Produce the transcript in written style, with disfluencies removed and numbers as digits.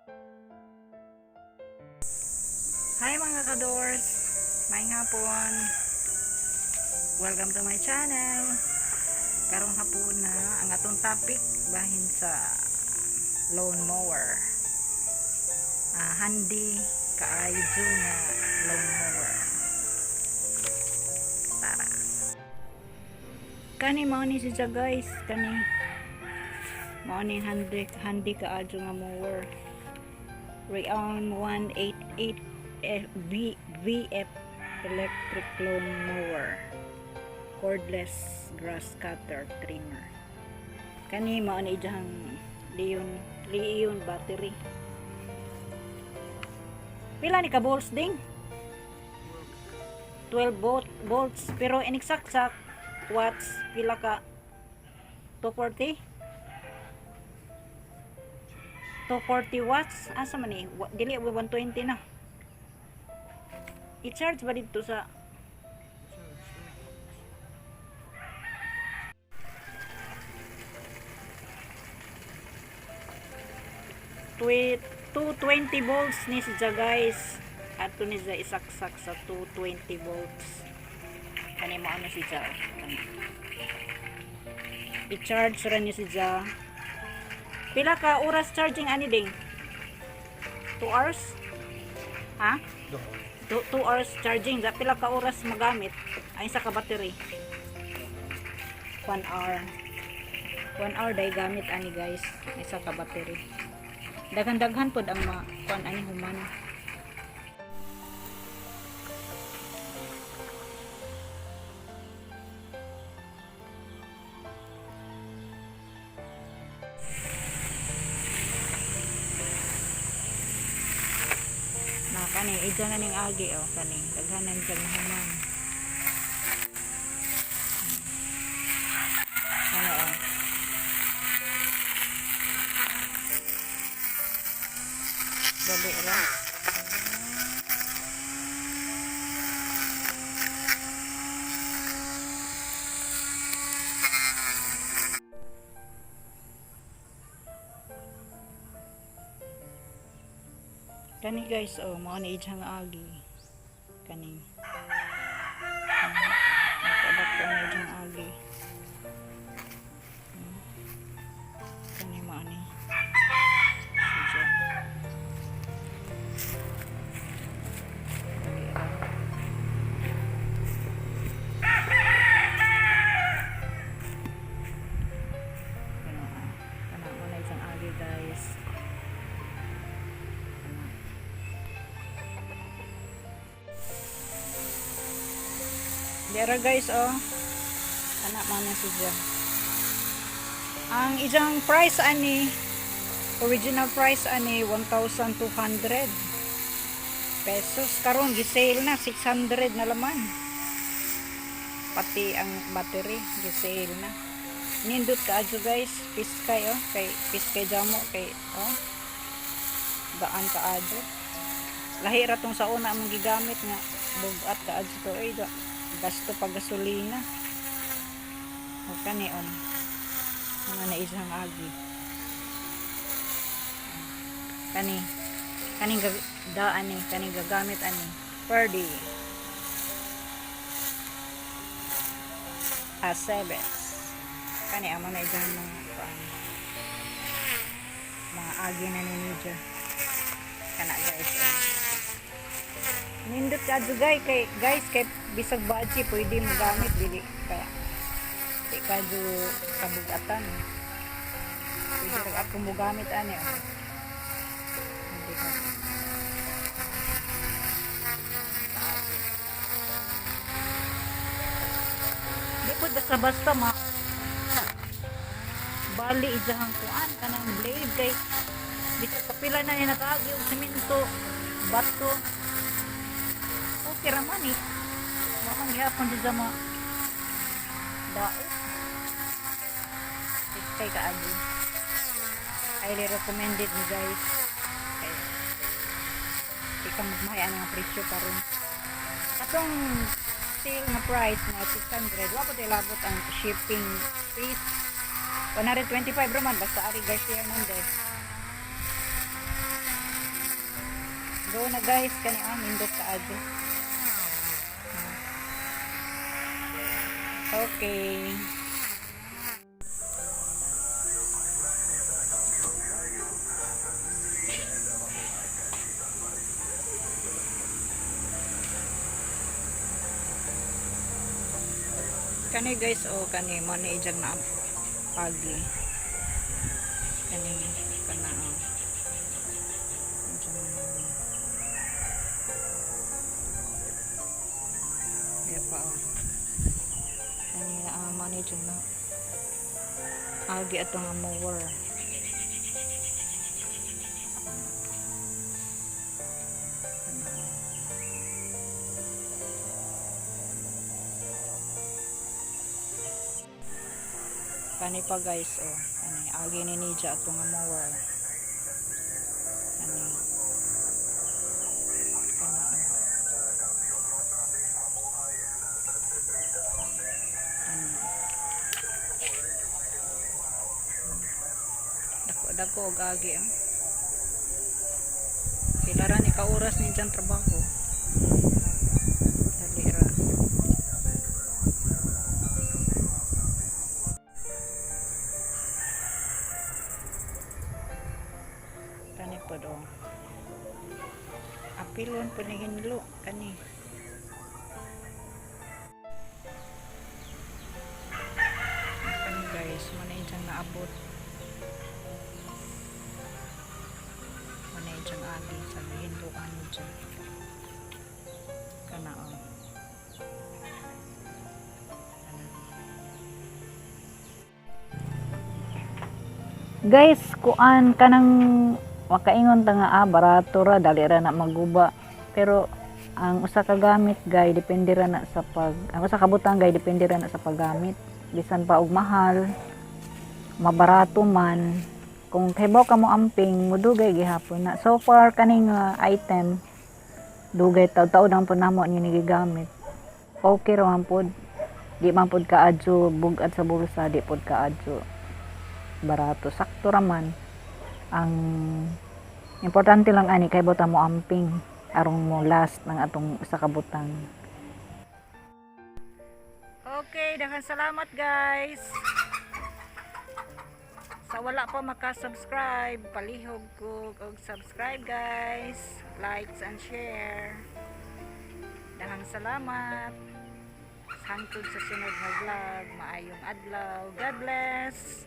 Hi mga kadors, maayong hapon. Welcome to my channel. Karong hapon na ang atong topic bahin sa lawn mower. Handy kaayo nga lawn mower. Tara. Kani mao ni siya guys, kani mao ni handy kaayo nga mower. Rayon 188 VF electric lawn mower, cordless grass cutter trimmer. Kani mao ni ijang Leon battery. Pila ni ka volts ding? 12 volts pero in exact watts pila ka? 240 watts. Asa man ni? Dili 120 na. I-charge ba dito sa tweet 220 volts ni siya guys. Ato ni siya isaksak sa 220 volts. Kani mo ano siya? I-charge ra ni siya. Pila ka oras charging ani ding? 2 hours? Ha? 2 hours charging. Pila ka oras magamit? Ay sa ka battery. 1 hour. 1 hour day gamit ani guys. Isa ka battery. Daghan-daghan pod ang kuan ani human. Kani ija na ning agi kani daghanan kag human. Ano Dali ra. Kani guys, mao ni ijang agi. Kani. Nakabat ko ni ijang agi. Kani mao ni. Kana mo na ijang agi guys. Dera guys anak mana siya. Ang ijang price ani original price ani 1,200 pesos. Karon gisale na 600 na laman. Pati ang battery gisale na. Nindot ka adyo guys, piskay kay piskay jamo kay gaan ka adyo. Lahi ra tong sa una among gigamit nga bugat ka adyo to gasto pag gasolina. O kani mga naisang agi. Kaning daan ni kaning gagamit ani per day. Asebes. Kani amo na isang mga agi na ninja. Kana guys. Nindot ka dugay kay guys kay bisag budget pwede mo gamit dili kaya di ka do kabugatan pwede ra ako mo gamit ani hindi ka di po basta bali ijahang kuan kanang blade kay bisag kapila na ni natagi og semento bato okay raman mamang gihapon dyan mo daot kay kaagi highly recommended ni guys kay ikang magmahaya ng presyo karon atong sale na price na 600 wala po labot ang shipping fees 125 raman basta ari Garcia Hernandez Go na guys, kani nindot ka ado. Okay. Kani guys, kani manager na pagi. Kani kana ya pa kani manager na agi atong mower. Kani pa guys, kani agi ni Nija atong mower. Kani dako og agi pila ra ni ka oras ni dyan trabaho. Dali ra. Kani po do apilon po ni hinlo kani. Kani guys, manay dyan naabot. Manay dyan agi sa hinlo ano dyan. Kana guys, kuan kanang makaingon ta nga barato ra, dali ra na maguba. Pero ang usa ka gamit gay depende ra na sa ang usa ka butang gay depende ra na sa paggamit. Bisan pa og mahal, mabarato man, kung hibaw ka mo amping mudugay gihapon na. So far kaning item dugay taw-taw nang pud namo ni gigamit. Okay ra man pud. Di man pud kaadyo bugad sa bulsa, di pud kaadyo barato, sakto raman. Ang importante lang ani kay bota mo amping arong mo last ng atong usa ka butang. Okay, daghang salamat guys. Sa wala pa maka-subscribe, palihog ko og subscribe guys, likes and share. Daghang salamat. Hangtod sa sunod na vlog, maayong adlaw. God bless.